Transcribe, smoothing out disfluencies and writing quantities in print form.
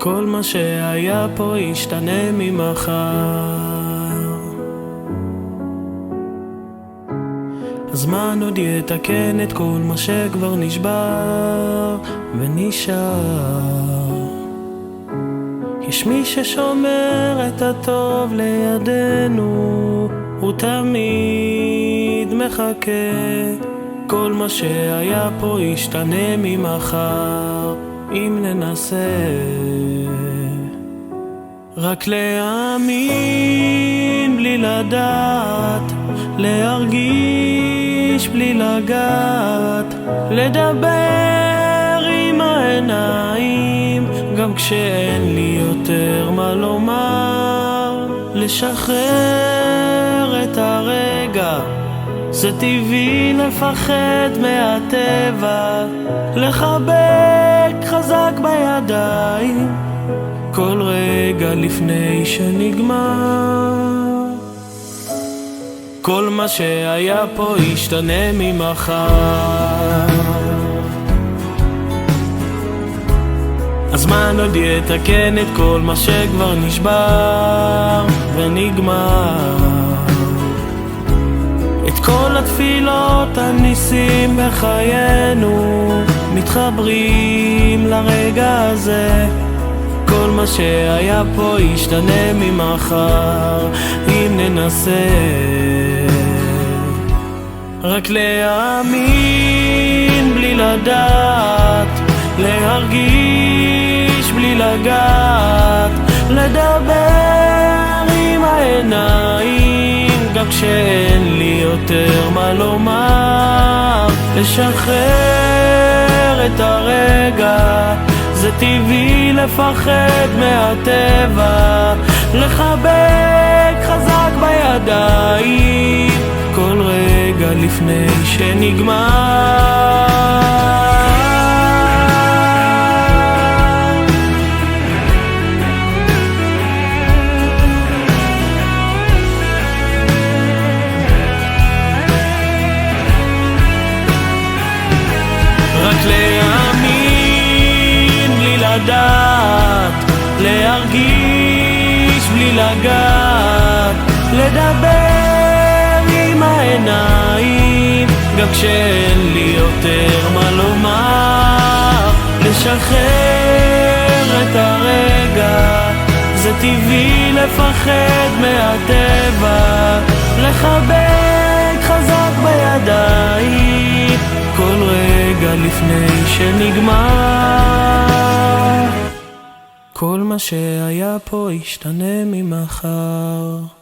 כל מה שהיה פה ישתנה ממחר. הזמן עוד יתקן את כל מה שכבר נשבר ונשאר. יש מי ששומר את הטוב לידינו, הוא תמיד מחכה. כל מה שהיה פה ישתנה ממחר, אם ננסה רק להאמין בלי לדעת, להרגיש בלי לגעת, לדבר עם העיניים גם כשאין לי יותר מה לומר, לשחרר את הרגע, זה טבעי לפחד מהטבע, לחבק חזק בידיים כל רגע לפני שנגמר. כל מה שהיה פה ישתנה ממחר. הזמן עוד יתקן את כל מה שכבר נשבר ונגמר. את כל התפילות הניסים בחיינו מתחברים לרגע הזה. כל מה שהיה פה ישתנה ממחר, אם ננסה רק להאמין בלי לדעת, להרגיש בלי לגעת, לדבר עם העיניים גם כשאין לי יותר מה לומר, לשחרר את הרגע, זה טבעי לפחד מהטבע, לחבק חזק בידיים כל רגע לפני שנגמר. רק לדעת, להרגיש בלי לגעת, לדבר עם העיניים גם כשאין לי יותר מה לומר, לשחרר את הרגע, זה טבעי לפחד מהטבע, לחבק חזק בידיים כל רגע לפני שנגמר. כל מה שהיה פה ישתנה ממחר.